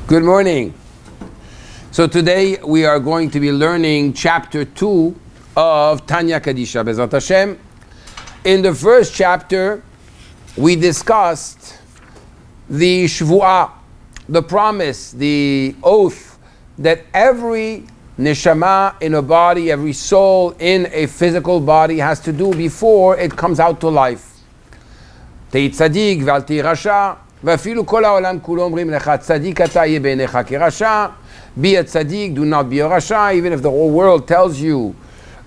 Good morning. So today we are going to be learning chapter 2 of Tanya Kadisha Bezat Hashem. In the first chapter, we discussed the Shvu'ah, the promise, the oath that every neshama in a body, every soul in a physical body has to do before it comes out to life. Tei tzadik ve'al tei rasha. ואפילו כל העולם כולו אומרים לך צדיק אתה יהיה בעיניך כרשע, be a tzaddik, do not be a rasha. Even if the whole world tells you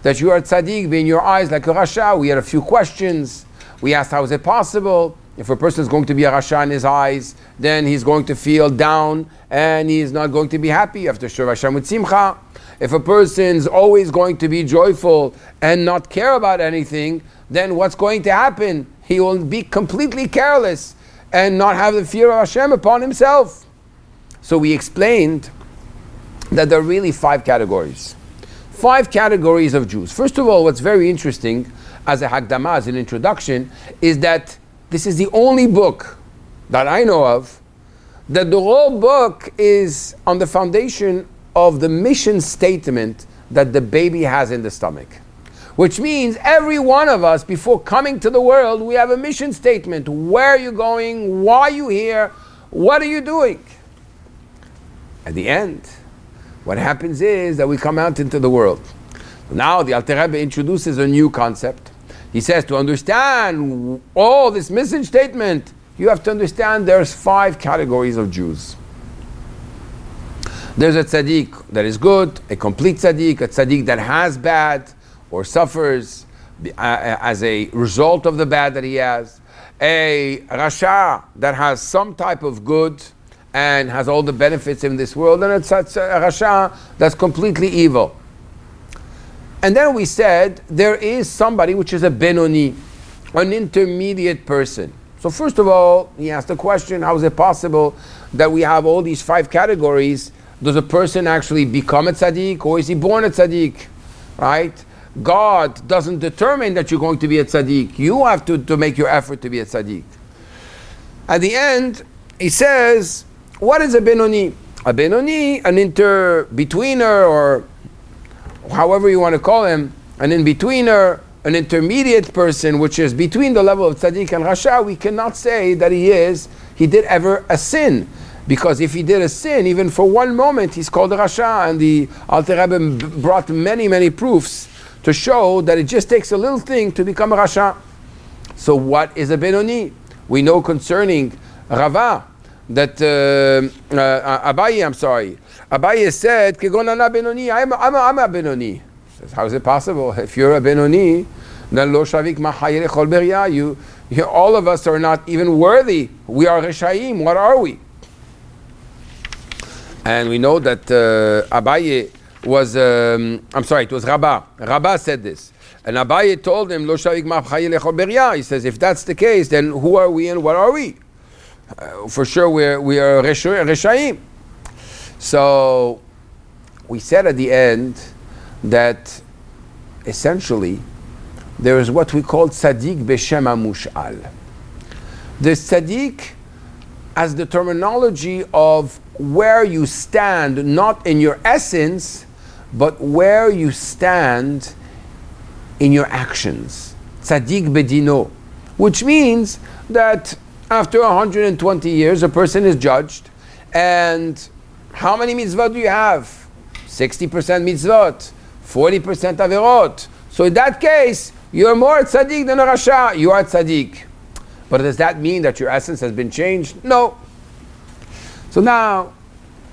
that you are tzaddik, be in your eyes like a rasha. We had a few questions. We asked, how is it possible? If a person is going to be a rasha in his eyes, then he's going to feel down and he's not going to be happy. You have to show Hashem with simcha. If a person's always going to be joyful and not care about anything, then what's going to happen? He will be completely careless and not have the fear of Hashem upon himself. So we explained that there are really 5 categories. 5 categories of Jews. First of all, what's very interesting as a Hagdama, as an introduction, is that this is the only book that I know of that the whole book is on the foundation of the mission statement that the baby has in the stomach. Which means every one of us, before coming to the world, we have a mission statement. Where are you going? Why are you here? What are you doing? At the end, what happens is that we come out into the world. Now the Alter Rebbe introduces a new concept. He says to understand all this mission statement, you have to understand there's 5 categories of Jews. There's a tzaddik that is good, a complete tzaddik, a tzaddik that has bad, or suffers as a result of the bad that he has, a rasha that has some type of good and has all the benefits in this world, and it's a rasha that's completely evil. And then we said there is somebody which is a benoni, an intermediate person. So first of all, he asked the question, how is it possible that we have all these 5 categories? Does a person actually become a tzaddik, or is he born a tzaddik? Right? God doesn't determine that you're going to be a tzaddik. You have to make your effort to be a tzaddik. At the end, he says, what is a benoni? A benoni, an inter-betweener, or however you want to call him, an in-betweener, an intermediate person, which is between the level of tzaddik and rasha. We cannot say that he did ever a sin. Because if he did a sin, even for one moment, he's called a rasha. And the Alter Rebbe brought many, many proofs to show that it just takes a little thing to become a rasha. So what is a benoni? We know concerning Rava that Abaye said, Kegon ana benoni, I'm a benoni. Says, how is it possible? If you're a benoni, then lo shavik ma hayre chol beria. You, all of us are not even worthy. We are reshaim. What are we? And we know that Abaye was, it was Rabbah. Rabbah said this. And Abaye told him, Lo shavik ma hayre chol beria. He says, if that's the case, then who are we and what are we? For sure we are reshaim. So we said at the end that essentially there is what we call tzaddik b'shem hamush'al. The tzaddik as the terminology of where you stand, not in your essence, but where you stand in your actions. Tzaddik bedino. Which means that after 120 years, a person is judged, and how many mitzvot do you have? 60% mitzvot, 40% averot. So in that case, you're more tzaddik than a rasha. You are tzaddik. But does that mean that your essence has been changed? No. So now,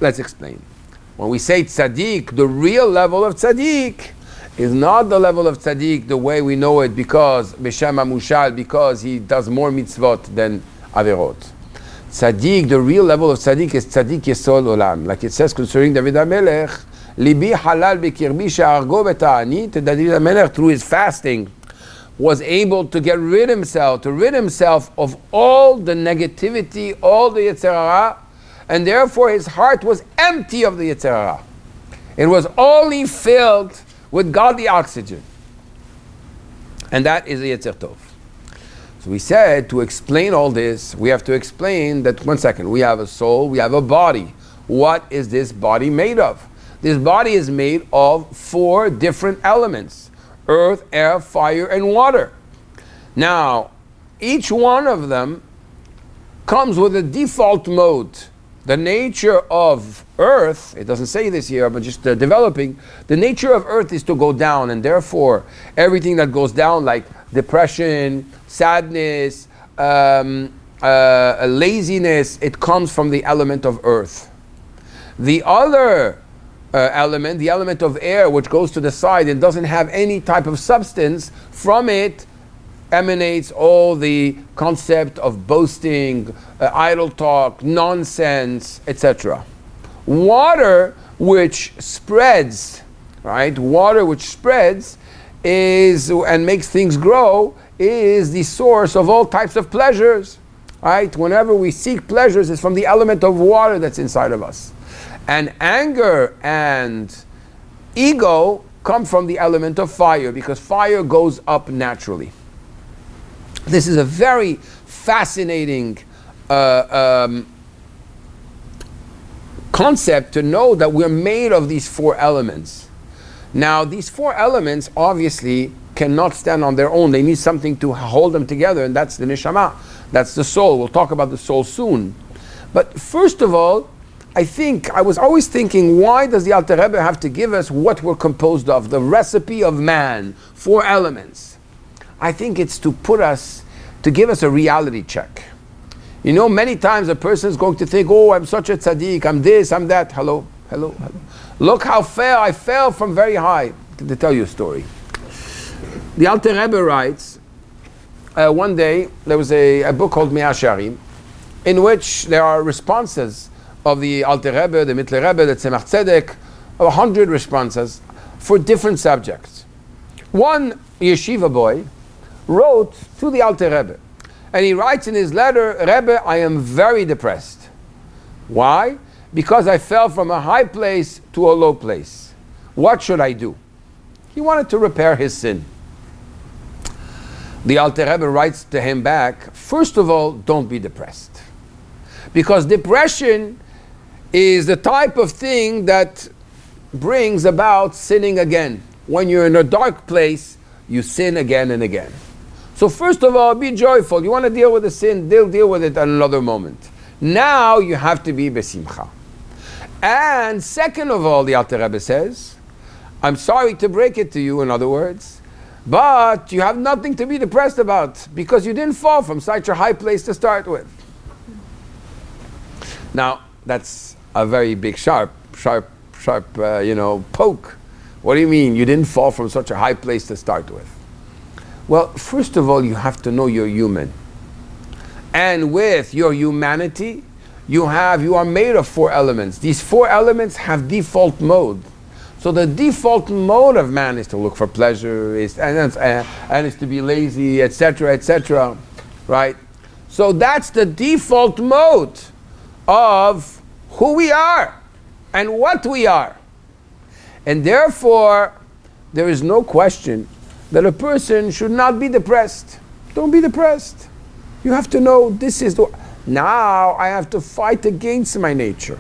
let's explain. When we say tzaddik, the real level of tzaddik is not the level of tzaddik the way we know it because b'shem hamushal, because he does more mitzvot than averot. Tzaddik, the real level of tzaddik is tzaddik yesod olam. Like it says concerning David HaMelech, Libi halal b'kirbi she'argo v'ta'anit. David HaMelech, through his fasting, was able to rid himself of all the negativity, all the Yetzer Hara, and therefore his heart was empty of the Yetzer Hara. It was only filled with godly oxygen. And that is the Yetzer Tov. So we said to explain all this, we have to explain that, one second, we have a soul, we have a body. what is this body made of? This body is made of 4 different elements: earth, air, fire, and water. Now, each one of them comes with a default mode. The nature of earth, it doesn't say this here, but just developing, the nature of earth is to go down, and therefore everything that goes down, like depression, sadness, laziness, it comes from the element of earth. The other element, the element of air, which goes to the side and doesn't have any type of substance, from it emanates all the concept of boasting, idle talk, nonsense, etc. Water, which spreads, right? Water which spreads is and makes things grow, is the source of all types of pleasures, right? Whenever we seek pleasures, it's from the element of water that's inside of us. And anger and ego come from the element of fire, because fire goes up naturally. This is a very fascinating concept to know that we're made of these 4 elements. Now, these 4 elements obviously cannot stand on their own. They need something to hold them together, and that's the neshama. That's the soul. We'll talk about the soul soon. But first of all, I was always thinking, why does the Alter Rebbe have to give us what we're composed of? The recipe of man, 4 elements. I think it's to give us a reality check. You know, many times a person is going to think, oh, I'm such a tzaddik, I'm this, I'm that. Hello. Look how I fell from very high. To tell you a story. The Alter Rebbe writes, one day there was a book called Mea Sharim, in which there are responses of the Alter Rebbe, the Mittler Rebbe, the Tzemach Tzedek, 100 responses for different subjects. One yeshiva boy wrote to the Alter Rebbe, and he writes in his letter, Rebbe, I am very depressed. Why? Because I fell from a high place to a low place. What should I do? He wanted to repair his sin. The Alter Rebbe writes to him back, first of all, don't be depressed. Because depression is the type of thing that brings about sinning again. When you're in a dark place, you sin again and again. So first of all, be joyful. You want to deal with the sin, deal with it at another moment. Now you have to be besimcha. And second of all, the Alter Rebbe says, I'm sorry to break it to you, in other words, but you have nothing to be depressed about, because you didn't fall from such a high place to start with. Now, that's a very big sharp poke. What do you mean you didn't fall from such a high place to start with? Well, first of all, you have to know you're human. And with your humanity, you are made of 4 elements. These 4 elements have default mode. So the default mode of man is to look for pleasure, and is to be lazy, etc., etc. Right? So that's the default mode of who we are and what we are. And therefore, there is no question that a person should not be depressed. Don't be depressed. You have to know now I have to fight against my nature.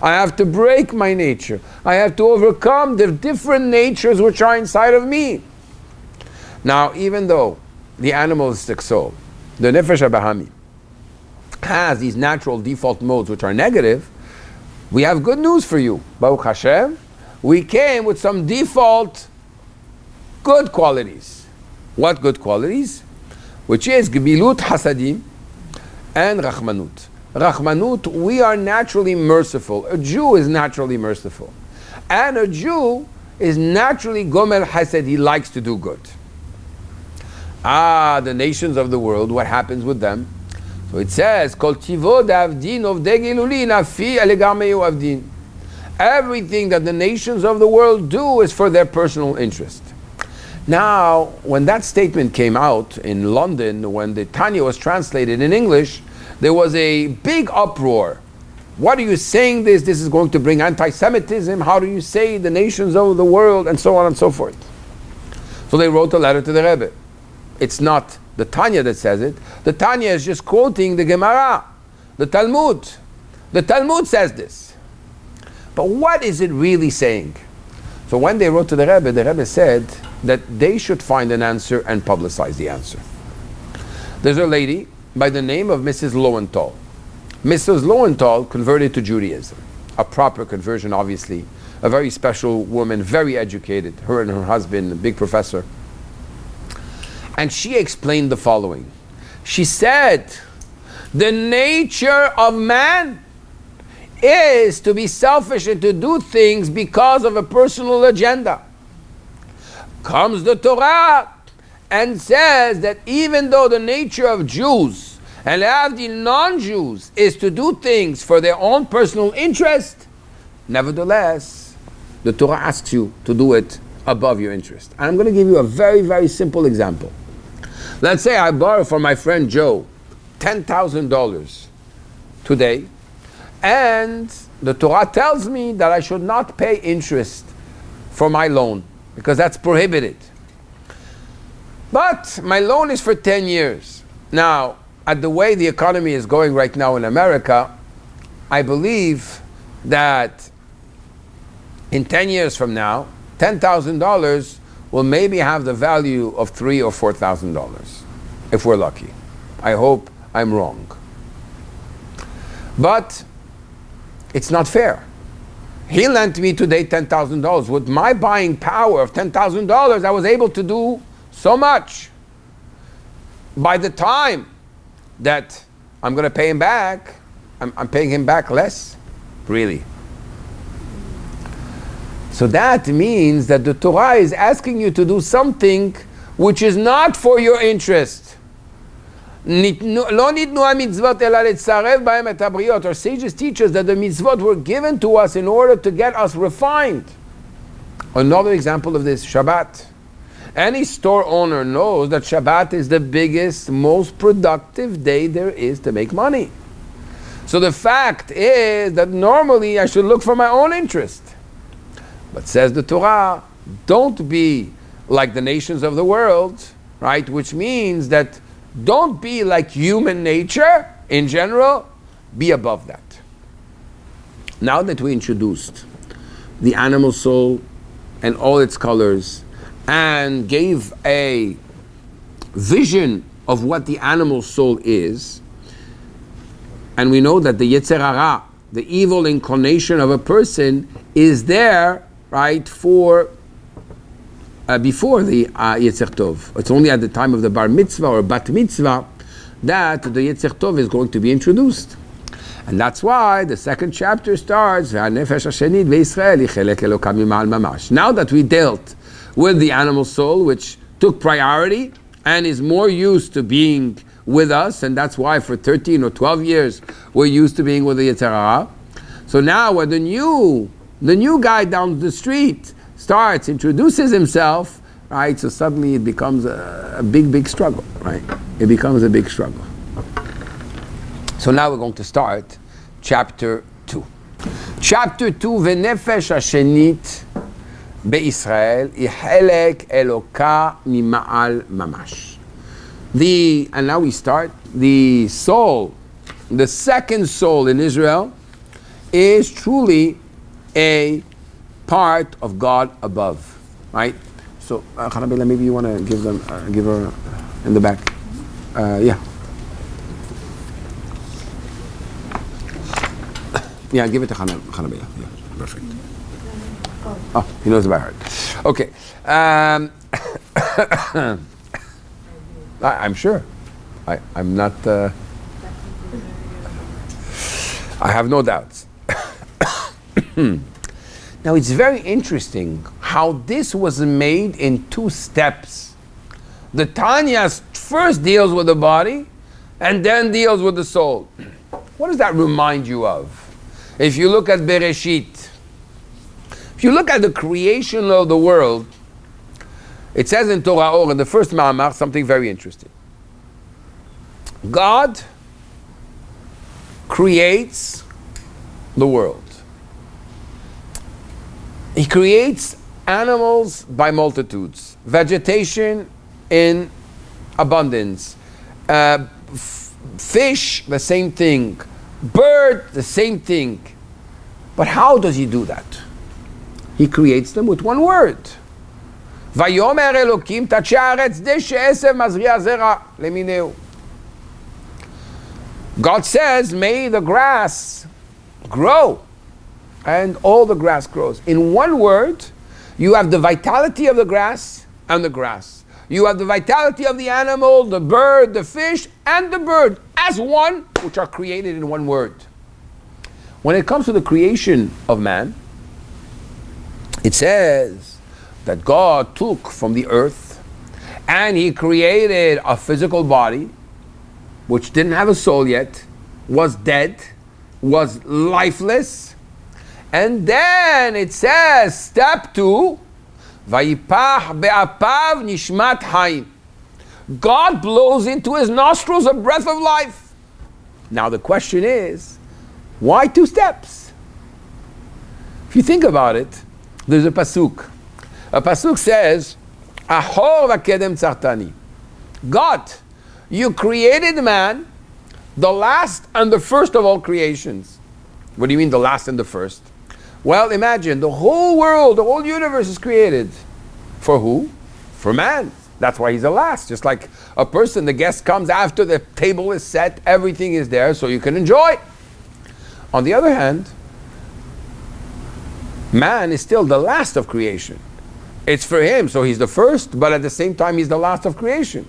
I have to break my nature. I have to overcome the different natures which are inside of me. Now, even though the animalistic soul, the Nefesh HaBahami, has these natural default modes which are negative, we have good news for you. Baruch Hashem, we came with some default good qualities. What good qualities? Which is Gemilut Hasadim and Rachmanut. Rachmanut, we are naturally merciful. A Jew is naturally merciful. And a Jew is naturally Gomer Hased, he likes to do good. The nations of the world, what happens with them? So it says, Kol tivod avdin ovdei gilulin afi elegameu avdin. Everything that the nations of the world do is for their personal interest. Now, when that statement came out in London, when the Tanya was translated in English, there was a big uproar. What are you saying this? This is going to bring anti-Semitism. How do you say the nations of the world? And so on and so forth. So they wrote a letter to the Rebbe. It's not the Tanya that says it. The Tanya is just quoting the Gemara, the Talmud. The Talmud says this. But what is it really saying? So when they wrote to the Rebbe said that they should find an answer and publicize the answer. There's a lady by the name of Mrs. Lowenthal. Mrs. Lowenthal converted to Judaism. A proper conversion, obviously. A very special woman, very educated. Her and her husband, a big professor. And she explained the following. She said, the nature of man is to be selfish and to do things because of a personal agenda. Comes the Torah and says that even though the nature of Jews and the non-Jews is to do things for their own personal interest, nevertheless, the Torah asks you to do it above your interest. And I'm going to give you a very, very simple example. Let's say I borrow from my friend Joe $10,000 today, and the Torah tells me that I should not pay interest for my loan because that's prohibited. But my loan is for 10 years. Now, at the way the economy is going right now in America, I believe that in 10 years from now, $10,000 will maybe have the value of $3,000 or $4,000, if we're lucky. I hope I'm wrong. But it's not fair. He lent me today $10,000. With my buying power of $10,000, I was able to do so much. By the time that I'm going to pay him back, I'm paying him back less, really. So that means that the Torah is asking you to do something which is not for your interest. Our sages teach us that the mitzvot were given to us in order to get us refined. Another example of this, Shabbat. Any store owner knows that Shabbat is the biggest, most productive day there is to make money. So the fact is that normally I should look for my own interest. But says the Torah, don't be like the nations of the world, right? Which means that don't be like human nature in general, be above that. Now that we introduced the animal soul and all its colors and gave a vision of what the animal soul is, and we know that the Yetzer Hara, the evil inclination of a person, is there, right, for before the Yetzer Tov. It's only at the time of the Bar Mitzvah or Bat Mitzvah that the Yetzer Tov is going to be introduced. And that's why the second chapter starts, Now that we dealt with the animal soul, which took priority and is more used to being with us, and that's why for 13 or 12 years we're used to being with the Yetzer Hara. So now when the new guy down the street introduces himself, right? So suddenly it becomes a big struggle, right? It becomes a big struggle. So now we're going to start chapter 2. Chapter 2, V'nefesh hashenit be'Israel, Ihelek Eloka mima'al mamash. And now we start, the soul, the second soul in Israel, is truly a part of God above, right? So, Hanabela, maybe you want to give her in the back. Yeah. Yeah, give it to Hanabela. Yeah, perfect. Oh, he knows by heart. Okay. I'm sure. I'm not. I have no doubts. Now it's very interesting how this was made in 2 steps. The Tanya first deals with the body and then deals with the soul. What does that remind you of? If you look at Bereshit, if you look at the creation of the world, it says in Torah Or, in the first Ma'amar, something very interesting. God creates the world. He creates animals by multitudes, vegetation in abundance, fish, the same thing, bird, the same thing. But how does he do that? He creates them with one word. Vayomer Elokim tachi haaretz she'esev mazri'a zera lemineu. God says, may the grass grow. And all the grass grows. In one word, you have the vitality of the grass and the grass. You have the vitality of the animal, the bird, the fish, and the bird as one, which are created in one word. When it comes to the creation of man, it says that God took from the earth and he created a physical body which didn't have a soul yet, was dead, was lifeless. And then it says, step 2, Vayipach be'apav nishmat hayim. God blows into his nostrils a breath of life. Now the question is, why 2 steps? If you think about it, there's a pasuk. A pasuk says, Ahor v'kedem tzartani. God, you created man, the last and the first of all creations. What do you mean the last and the first? Well, imagine the whole world, the whole universe is created. For who? For man. That's why he's the last. Just like a person, the guest comes after the table is set, everything is there so you can enjoy. On the other hand, man is still the last of creation. It's for him, so he's the first, but at the same time he's the last of creation.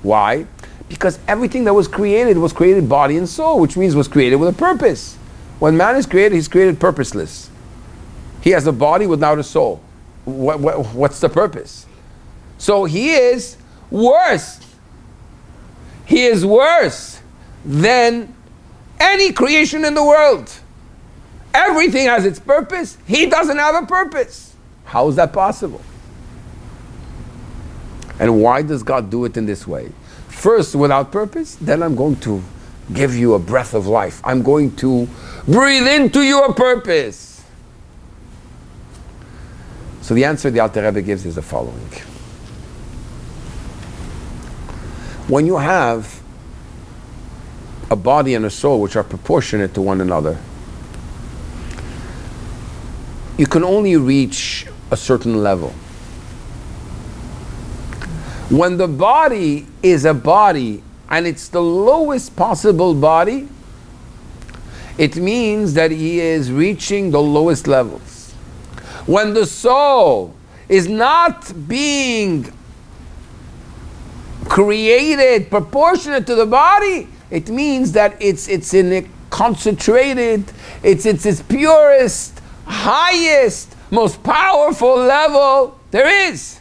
Why? Because everything that was created body and soul, which means was created with a purpose. When man is created, he's created purposeless. He has a body without a soul. What's the purpose? So he is worse. He is worse than any creation in the world. Everything has its purpose. He doesn't have a purpose. How is that possible? And why does God do it in this way? First, without purpose, then I'm going to give you a breath of life. I'm going to breathe into your purpose. So the answer the Alter Rebbe gives is the following. When you have a body and a soul which are proportionate to one another, you can only reach a certain level. When the body is a body and it's the lowest possible body, it means that he is reaching the lowest levels. When the soul is not being created proportionate to the body, it means that it's in a concentrated, it's its purest, highest, most powerful level there is.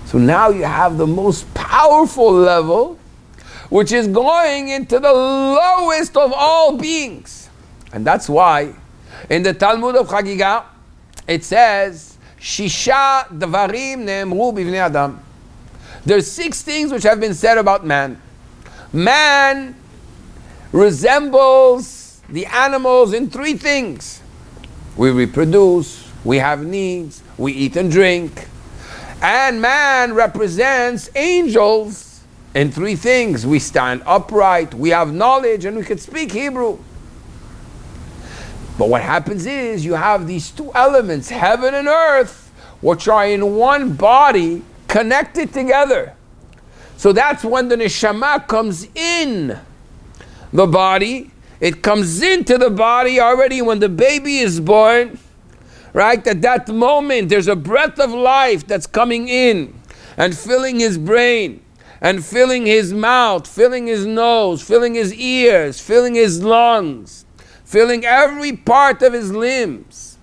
So now you have the most powerful level, which is going into the lowest of all beings. And that's why in the Talmud of Chagiga it says, Shisha Dvarim Ne'emru Bivnei Adam. There's 6 things which have been said about man. Man resembles the animals in 3 things. We reproduce, we have needs, we eat and drink. And man represents angels in 3 things. We stand upright, we have knowledge, and we can speak Hebrew. But what happens is you have these 2 elements, heaven and earth, which are in one body connected together. So that's when the neshama comes in the body. It comes into the body already when the baby is born. Right? At that moment, there's a breath of life that's coming in and filling his brain and filling his mouth, filling his nose, filling his ears, filling his lungs, filling every part of his limbs.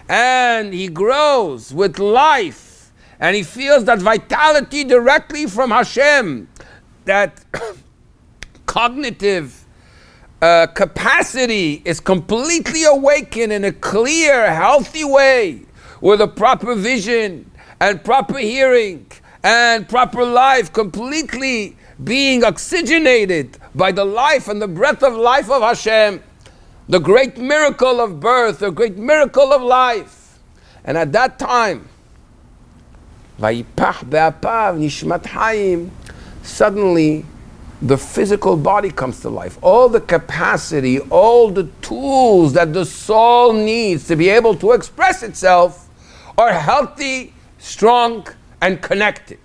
And he grows with life and he feels that vitality directly from Hashem, that cognitive capacity is completely awakened in a clear, healthy way, with a proper vision and proper hearing and proper life completely being oxygenated by the life and the breath of life of Hashem, the great miracle of birth, the great miracle of life. And at that time, Vayipach be'apav nishmat hayim, suddenly the physical body comes to life. All the capacity, all the tools that the soul needs to be able to express itself are healthy, strong, and connected.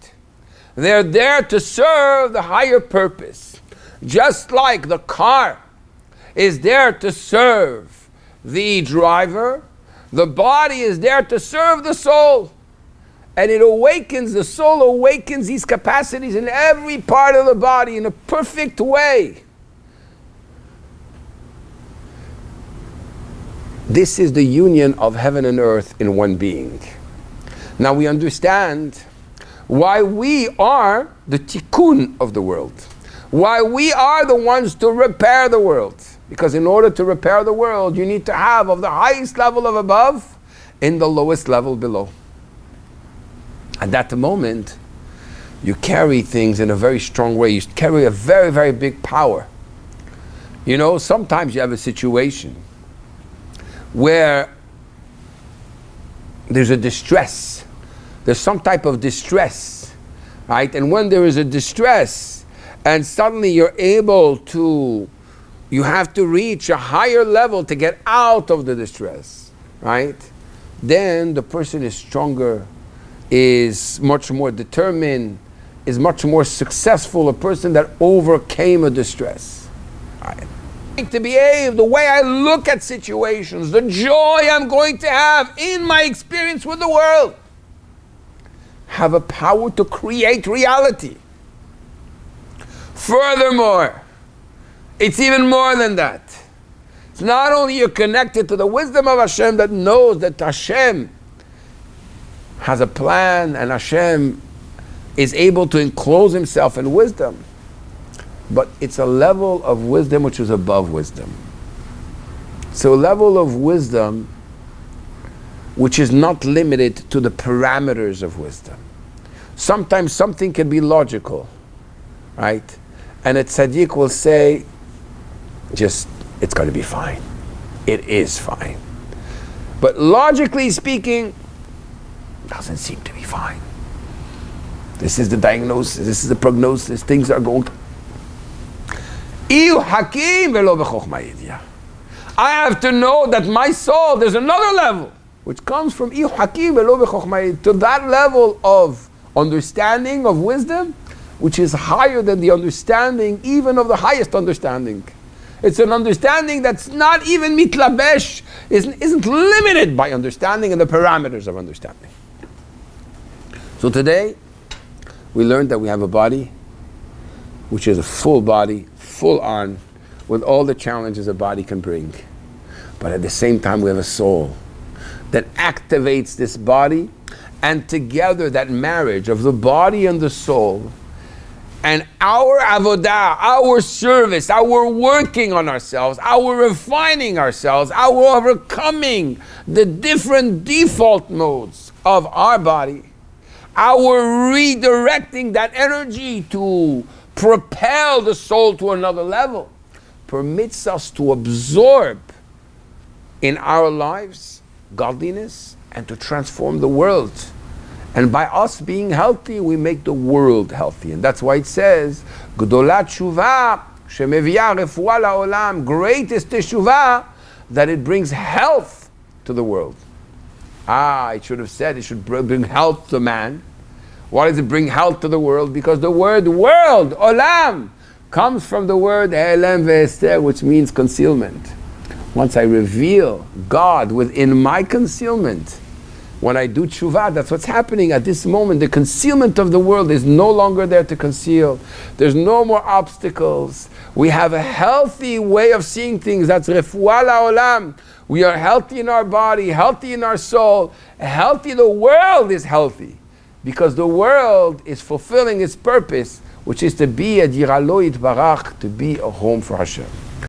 They're there to serve the higher purpose. Just like the car is there to serve the driver, the body is there to serve the soul. And it awakens, the soul awakens these capacities in every part of the body in a perfect way. This is the union of heaven and earth in one being. Now we understand why we are the tikkun of the world. Why we are the ones to repair the world. Because in order to repair the world, you need to have of the highest level of above in the lowest level below. At that moment, you carry things in a very strong way. You carry a very, very big power. You know, sometimes you have a situation where there's a distress. There's some type of distress, right? And when there is a distress, and suddenly you have to reach a higher level to get out of the distress, right? Then the person is stronger, is much more determined, is much more successful, a person that overcame a distress. Right? To behave, the way I look at situations, the joy I'm going to have in my experience with the world, have a power to create reality. Furthermore, it's even more than that. It's not only you're connected to the wisdom of Hashem that knows that Hashem has a plan and Hashem is able to enclose himself in wisdom, but it's a level of wisdom which is above wisdom. So a level of wisdom which is not limited to the parameters of wisdom. Sometimes something can be logical, right? And a tzaddik will say, just, it's going to be fine. It is fine. But logically speaking, doesn't seem to be fine. This is the diagnosis, this is the prognosis, things are going to... I have to know that my soul, there's another level, which comes from to that level of understanding, of wisdom, which is higher than the understanding even of the highest understanding. It's an understanding that's not even mitlabesh, isn't limited by understanding and the parameters of understanding. So today, we learned that we have a body, which is a full body, full on, with all the challenges a body can bring. But at the same time, we have a soul that activates this body, and together that marriage of the body and the soul, and our avodah, our service, our working on ourselves, our refining ourselves, our overcoming the different default modes of our body, our redirecting that energy to propel the soul to another level, permits us to absorb in our lives godliness and to transform the world. And by us being healthy, we make the world healthy. And that's why it says, Gdolat Shuvah Shemeviyah Refuah La'olam, great is Teshuvah, that it brings health to the world. It should have said it should bring health to man. Why does it bring health to the world? Because the word world, olam, comes from the word elem ve'ester, which means concealment. Once I reveal God within my concealment, when I do tshuva, that's what's happening at this moment. The concealment of the world is no longer there to conceal. There's no more obstacles. We have a healthy way of seeing things. That's refuah la'olam. We are healthy in our body, healthy in our soul, healthy. The world is healthy because the world is fulfilling its purpose, which is to be a diraloit barach, to be a home for Hashem.